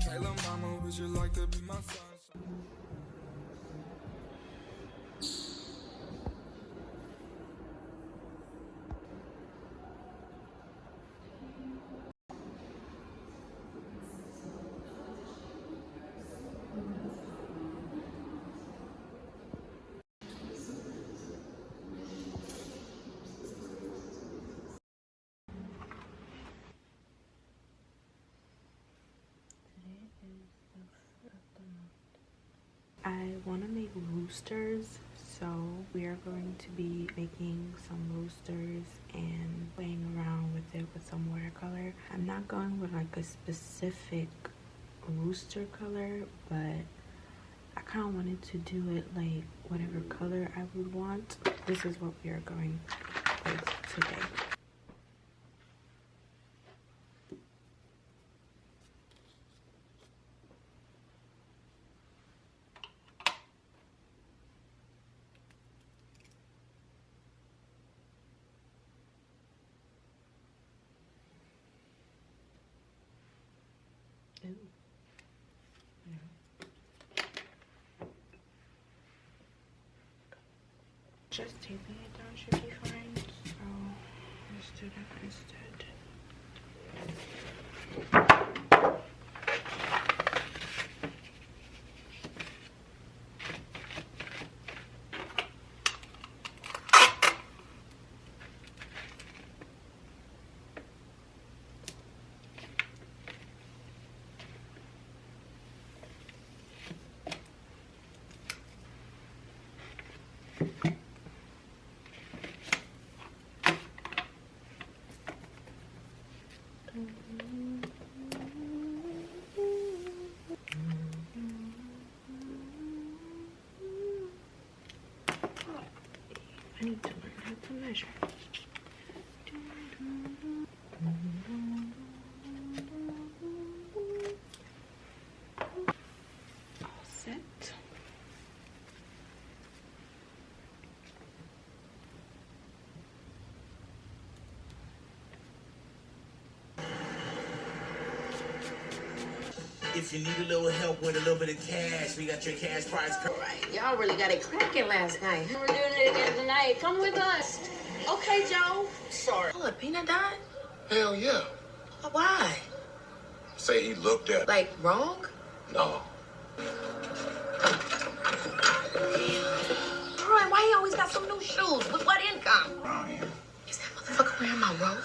Hey, little mama, would you like to be my sunshine? I want to make roosters, so we are going to be making some roosters and playing around with it with some watercolor. I'm not going with like a specific rooster color, but I kind of wanted to do it like whatever color I would want. This is what we are going with today. Ooh. Yeah. Just taping it down should be fine, so let's do that instead. I need to learn how to measure. All set. If you need a little help with a little bit of cash, we got your cash prize. Right. Y'all really got it cracking last night. We're doing it again tonight. Come with us. Okay, Joe. Sorry. Oh, Peanut died? Hell yeah. Why? Say he looked at. Like, wrong? No. Troy, why he always got some new shoes? With what income? Around here. Is that motherfucker wearing my robe?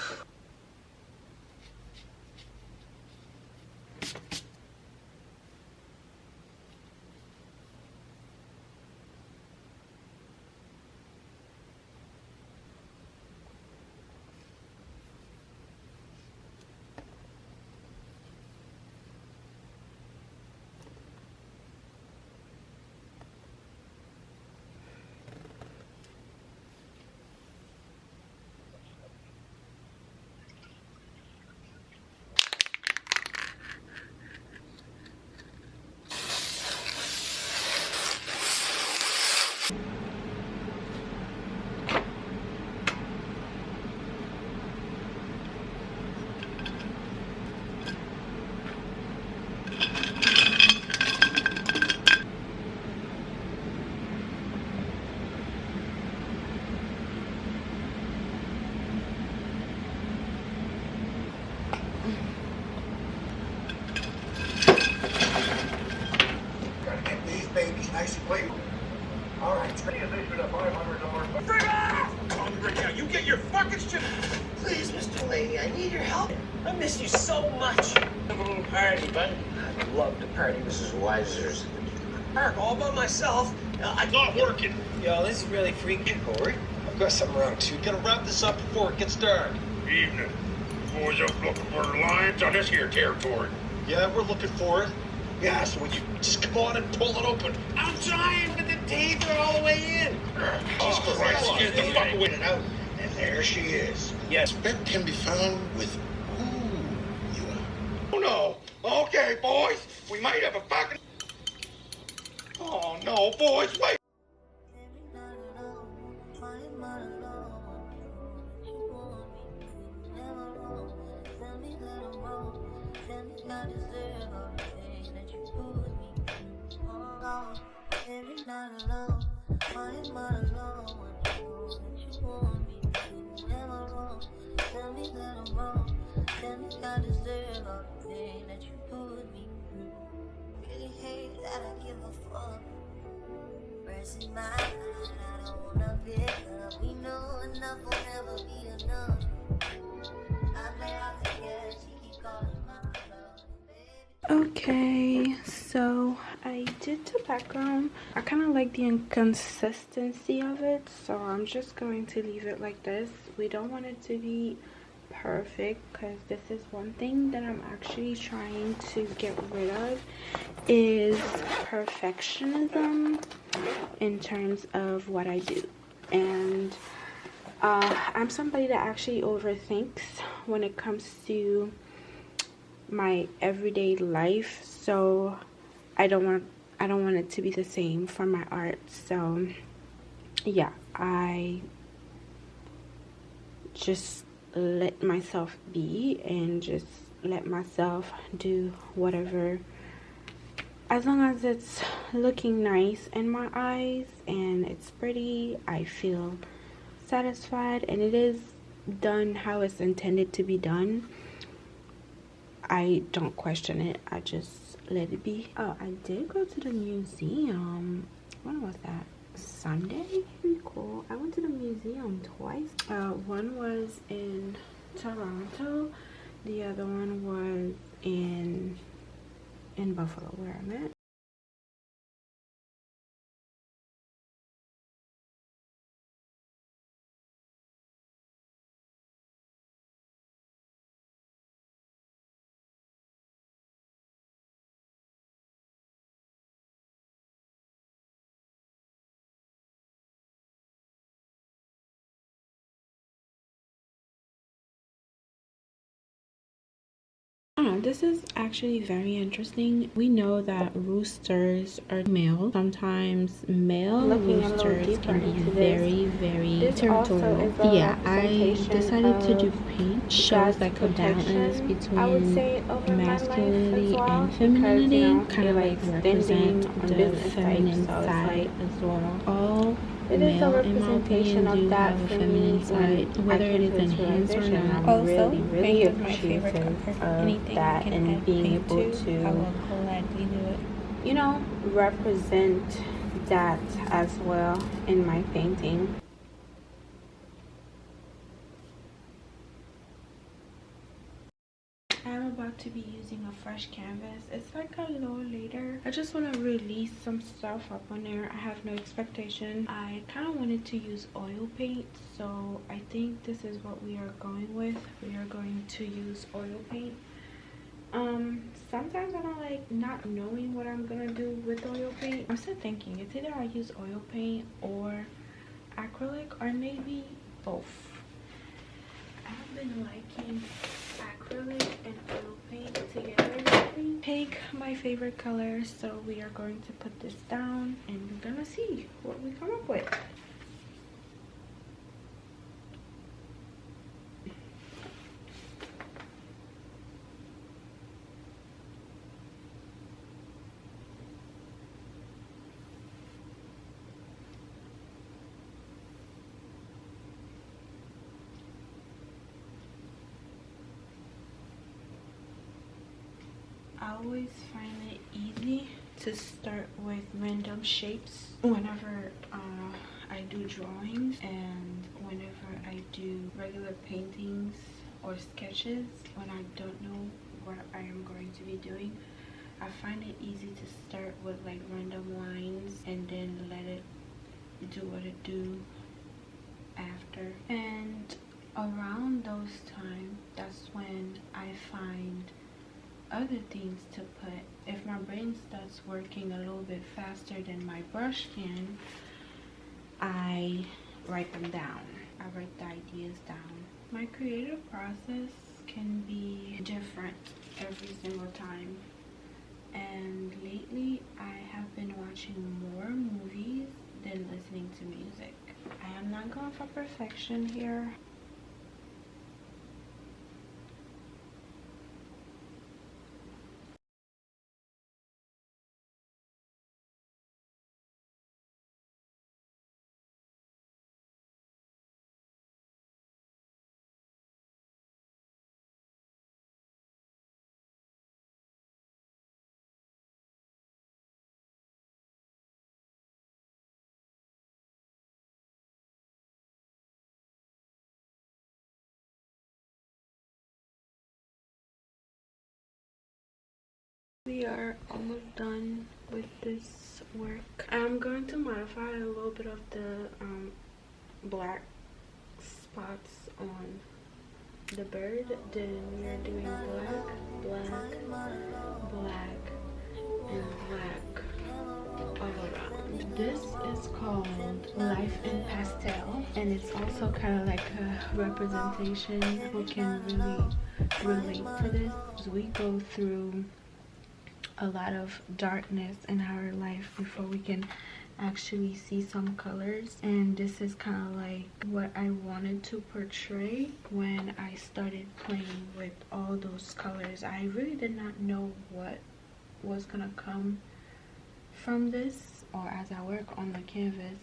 Gotta get these babies nice and clean. All right, spend a $500. Come right now. You get your fucking shit. Please, Mr. Lady, I need your help. I miss you so much. Have a little party, bud. I'd love to party, Mrs. Weiser's. Park all by myself. I'm not working. Yo, this is really freaking, Corey. I've got something around too. Gotta wrap this up before it gets dark. Evening. Boys up looking for lions on this here territory. Yeah, we're looking for it. Yeah, so would you just come on and pull it open? I'm trying, but the tapes are all the way in. Jesus Christ, get the fuck away and out. And there she is. Yes. Bet can be found with who you are. Oh no. Okay, boys. We might have a fucking. Oh no, boys, wait. mind alone? Why am I alone when I know that you want me to? Am I wrong? Tell me that I'm wrong. Tell me I deserve all the pain that you put me through. Really hate that I give a fuck. Pressing my mind, I don't wanna pick up. We know enough will never be enough. I play out the cash, she keep calling my bluff. Okay, so I did the background. I kind of like the inconsistency of it, so I'm just going to leave it like this. We don't want it to be perfect because this is one thing that I'm actually trying to get rid of is perfectionism in terms of what I do. And I'm somebody that actually overthinks when it comes to my everyday life, so I don't want it to be the same for my art. So yeah, I just let myself be and just let myself do whatever, as long as it's looking nice in my eyes and it's pretty, I feel satisfied and it is done how it's intended to be done. I don't question it, I just let it be. Oh, I did go to the museum. When was that? Sunday? Pretty cool. I went to the museum twice. One was in Toronto, the other one was in Buffalo, where I'm at. This is actually very interesting. We know that roosters are male. Sometimes male roosters can be very territorial. Yeah, I decided to do paint. Shows like a balance between masculinity and femininity. Kind of like represent the feminine side as well. All male, in my opinion, do have a feminine side, whether it is enhanced or not. Also, really paint is my favorite appreciative color. of Anything that you can and add being paint able to, to, I will gladly do it. you know, represent that as well in my painting. I'm about to be using a fresh canvas. It's like a little later. I just want to release some stuff up on there. I have no expectation. I kind of wanted to use oil paint, so I think this is what we are going with. We are going to use oil paint. Sometimes I don't like not knowing what I'm gonna do with oil paint. I'm still thinking it's either I use oil paint or acrylic, or maybe both. I've been liking acrylic and oil paint together lately. Pink, my favorite color, so we are going to put this down and we're gonna see what we come up with. I always find it easy to start with random shapes whenever I do drawings and whenever I do regular paintings or sketches. When I don't know what I am going to be doing, I find it easy to start with like random lines and then let it do what it do after. And around those times, that's when I find other things to put. If my brain starts working a little bit faster than my brush can, I write them down. I write the ideas down. My creative process can be different every single time, and lately I have been watching more movies than listening to music. I am not going for perfection here. we are almost done with this work. I'm going to modify a little bit of the black spots on the bird. Then we are doing black, black, black, and black all around. This is called Life in Pastel, and it's also kind of like a representation who can really relate to this. We go through a lot of darkness in our life before we can actually see some colors, and this is kind of like what I wanted to portray when I started playing with all those colors. I really did not know what was gonna come from this, or as I work on the canvas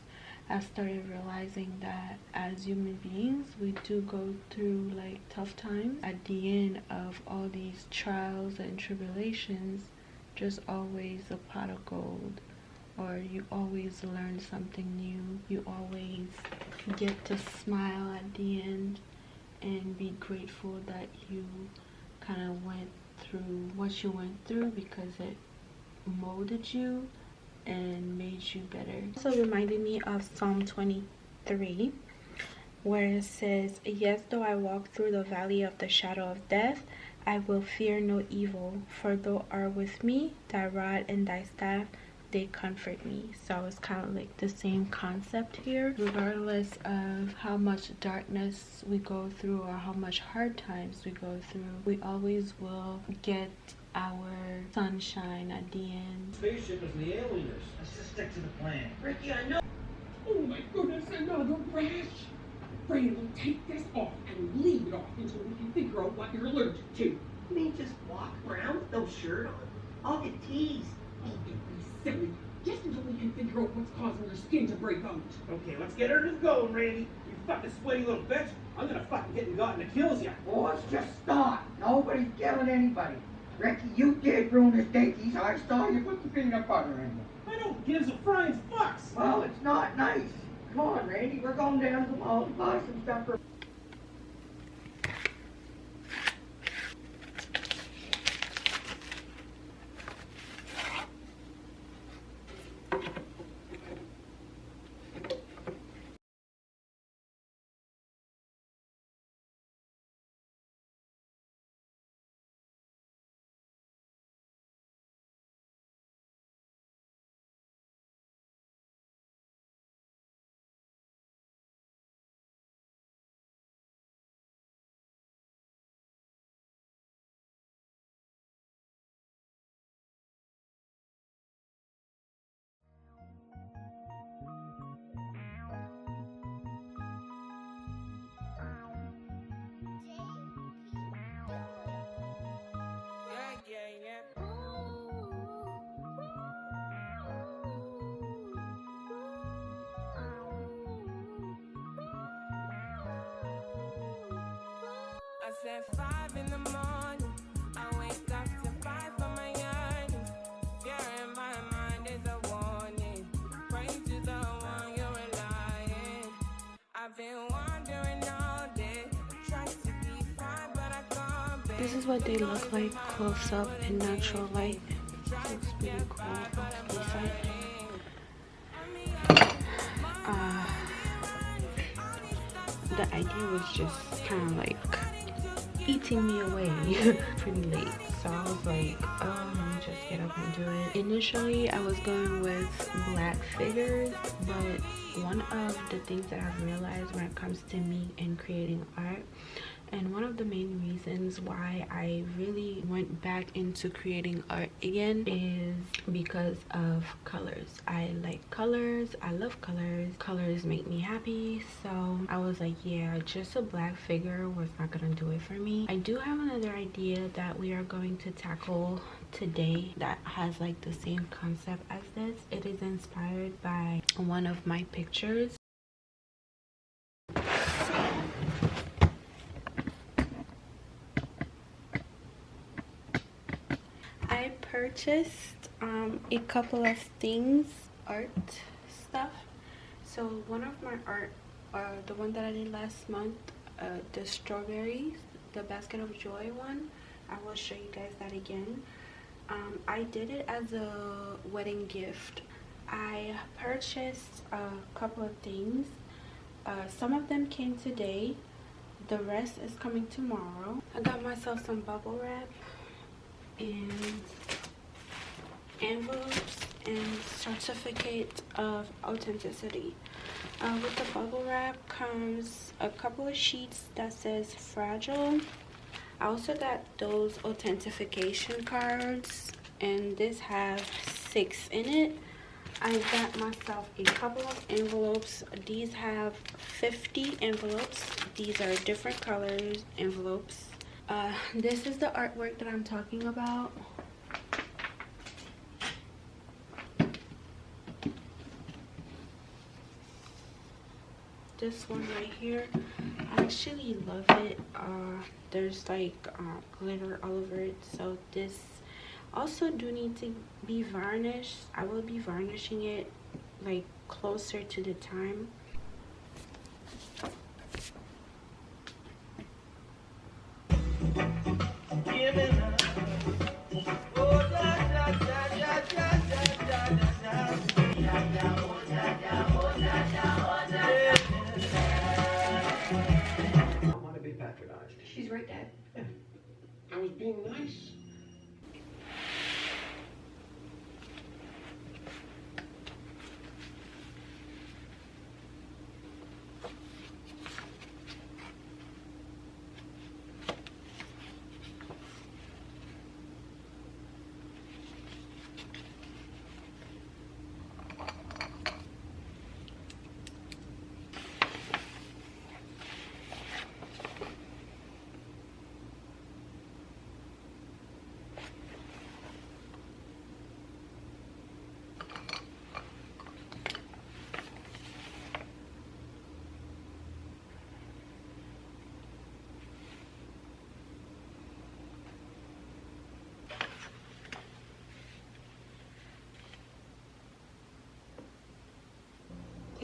I started realizing that as human beings we do go through like tough times. At the end of all these trials and tribulations, just always a pot of gold, or you always learn something new. You always get to smile at the end and be grateful that you kind of went through what you went through, because it molded you and made you better. Also reminded me of Psalm 23, where it says, "Yes, though I walk through the valley of the shadow of death, I will fear no evil, for thou art with me, thy rod and thy staff, they comfort me." So it's kind of like the same concept here. Regardless of how much darkness we go through or how much hard times we go through, we always will get our sunshine at the end. Spaceship is the alieners. Let's just stick to the plan. Ricky, I know. Oh my goodness, another rash! Brandon, take this off and leave it off until we can figure out what you're allergic to. You mean just walk around with no shirt on? I'll get teased. Oh, don't be silly. Just until we can figure out what's causing your skin to break out. Okay, let's get her to go, Randy. You fucking sweaty little bitch. I'm gonna fucking get gotten to kills ya. Boys, just stop. Nobody's killing anybody. Ricky, you did ruin his dainties. I saw you put the peanut butter in them. I don't give a flying fucks. Well, it's not nice. Come on, Randy. We're going down to the mall to buy some stuff for... I said 5 in the morning, I wake up to 5 for my yearning. Fear in my mind is a warning. Pray to the one you're relying. I've been wandering all day, tried to be fine, but I can't be. This is what they look like close up in natural light. Looks pretty cool off the side. The idea was just kind of like eating me away pretty late, so I was like, oh, let me just get up and do it. Initially I was going with black figures, but one of the things that I've realized when it comes to me and creating art, and one of the main reasons why I really went back into creating art again, is because of colors. I like colors, I love colors, colors make me happy. So I was like, yeah, just a black figure was not gonna do it for me. I do have another idea that we are going to tackle today that has like the same concept as this. It is inspired by one of my pictures. I purchased a couple of things, art stuff. So one of my art, the one that I did last month, the strawberries, the basket of joy one, I will show you guys that again. I did it as a wedding gift. I purchased a couple of things. Some of them came today. The rest is coming tomorrow. I got myself some bubble wrap and envelopes and certificate of authenticity. With the bubble wrap comes a couple of sheets that says fragile. I also got those authentication cards, and this have 6 in it. I got myself a couple of envelopes. These have 50 envelopes. These are different colors envelopes. This is the artwork that I'm talking about. This one right here, I actually love it. There's like glitter all over it, so this also do need to be varnished. I will be varnishing it like closer to the time. She's right, Dad. Yeah. I was being nice.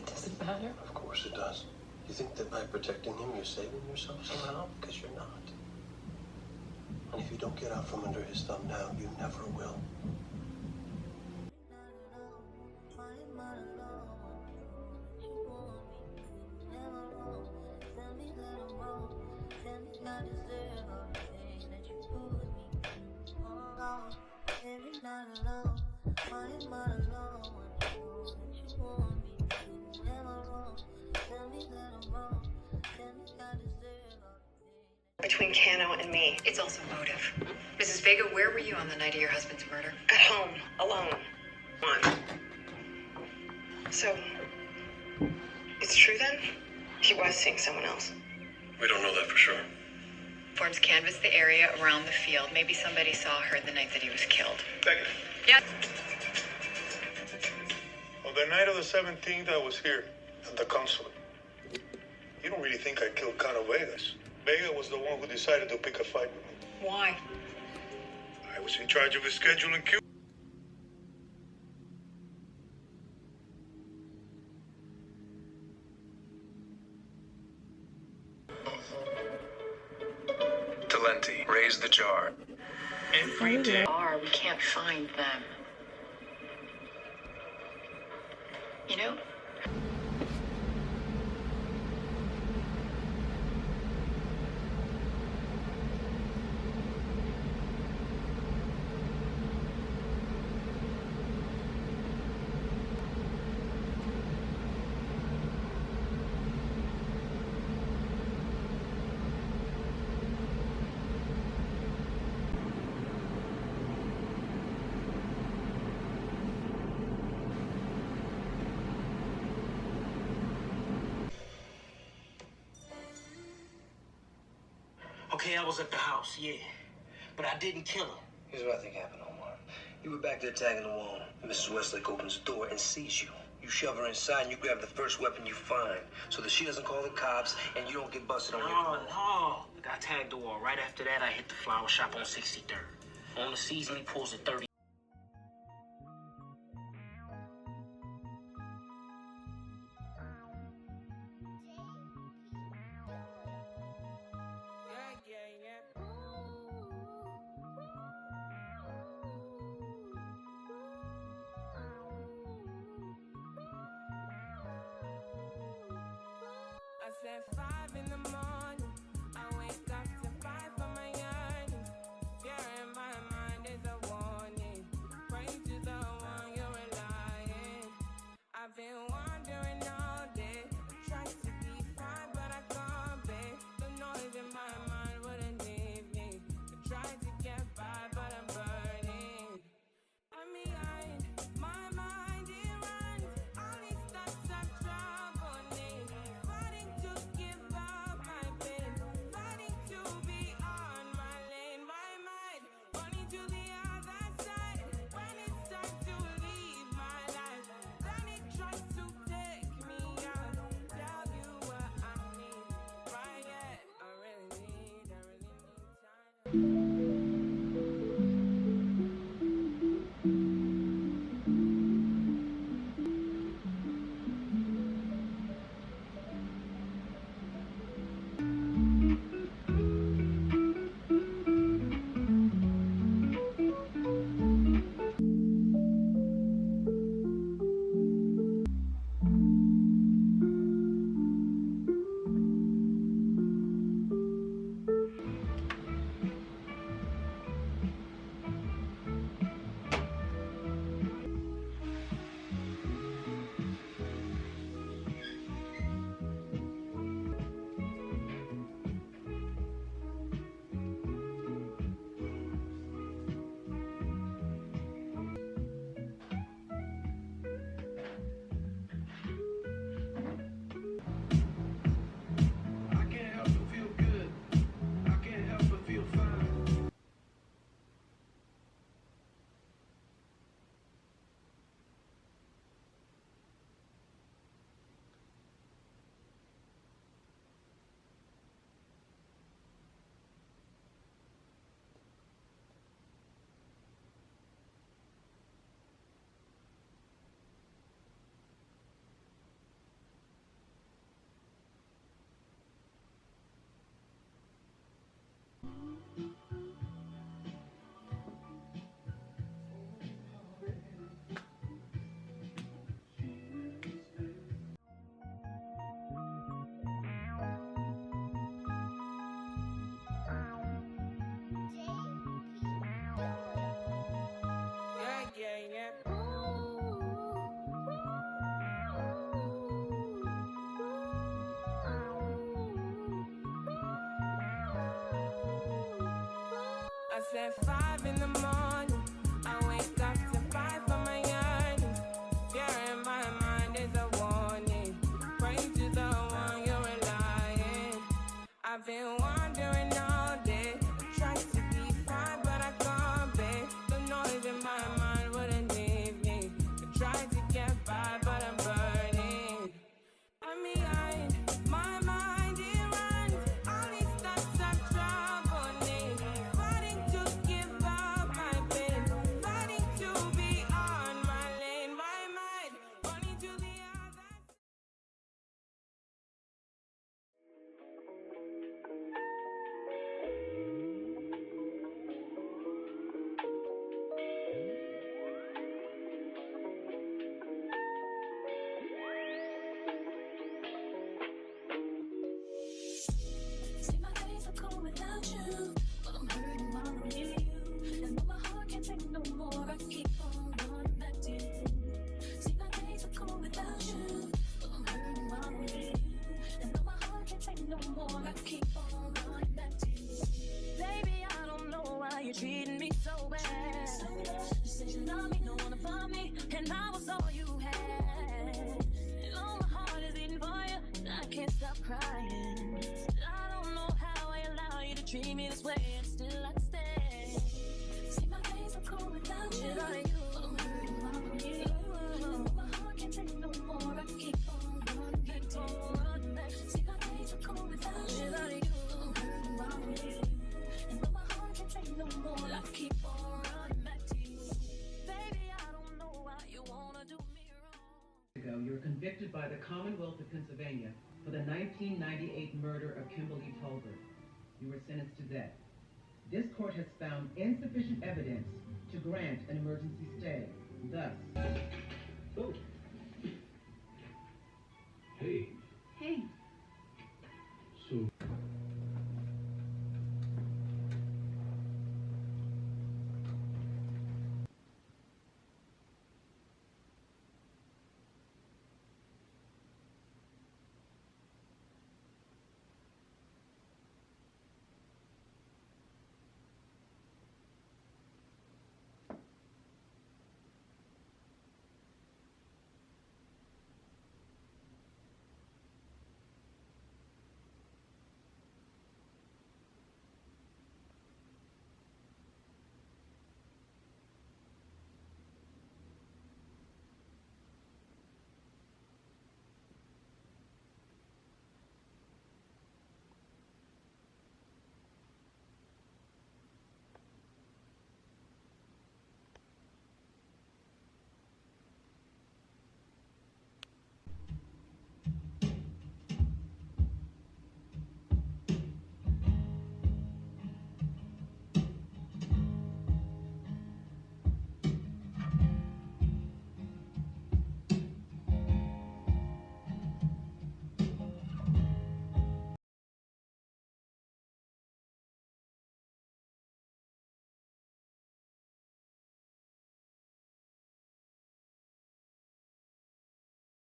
Does it matter? Of course it does. You think that by protecting him, you're saving yourself somehow? Because you're not. And if you don't get out from under his thumb now, you never will. Between Cano and me. It's also motive. Mrs. Vega, where were you on the night of your husband's murder? At home, alone. So, it's true then? He was seeing someone else. We don't know that for sure. Forms canvassed the area around the field. Maybe somebody saw her the night that he was killed. Vega. Yeah. On the night of the 17th, I was here at the consulate. You don't really think I killed Cano Vegas? Vega was the one who decided to pick a fight with me. Why? I was in charge of his schedule in Cuba. Talenti, raise the jar. Every day. We can't find them. You know? Okay, I was at the house, yeah. But I didn't kill him. Here's what I think happened, Omar. You were back there tagging the wall. Mrs. Westlake opens the door and sees you. You shove her inside and you grab the first weapon you find so that she doesn't call the cops and you don't get busted on your clothes. No. I tagged the wall. Right after that, I hit the flower shop on 63rd. On the season, he pulls a 30. said 5 in the morning. I wake up to 5 for my yearnings. Fear in my mind is a warning. Pray to the one you're relying. I've been wandering all day. Tried to be fine, but I can't be. The noise in my mind wouldn't leave me. I tried to get by, but I'm burning. I'm behind. My mind, it runs. All these thoughts are troubling. Fighting to give up my pain. Fighting to be on my lane. My mind running to the other side. When it's time to leave my life, then it tries to take me out. Tell you what I need. Right yet, I really need time. I can't help but feel good. I can't help but feel fine. Yeah. I said 5 in the morning. I wake up to 5 for my yearnings. Fear in my mind is a warning. Pray to the one you're relying. I've been wandering all day. Tried to be fine, but I can't be. The noise in my mind wouldn't leave me. I tried to get by, but I'm burning. I'm behind. My mind, it runs. All these thoughts are troubling. Fighting to give up my pain. Fighting to be on my lane. My mind running to the other. See, my days are cold without you, but I'm hurting while I'm near you. And though my heart can't take no more, I keep on running back to you. See, my days are cold without you, but I'm hurting while I'm near you. And though my heart can't take no more, I keep on running back to you. Baby, I don't know why you're treating me so bad. You said you love me, don't wanna find me, and I was all you had. And all my heart is beating for you, and I can't stop crying. I don't know how I allow you to treat me this way, and still I stay. See, my days are cold without you, but I'm hurting while I'm near you. And my heart can't take no more, I keep on running back to you. See, my days are cold without you, but I'm hurting while I'm near you. And my heart can't take no more, I keep on running back to you. Baby, I don't know why you wanna do me wrong. You were convicted by the Commonwealth of Pennsylvania for the 1998 murder of Kimberly Tolbert. You were sentenced to death. This court has found insufficient evidence to grant an emergency stay. Thus... Oh. Hey. Hey.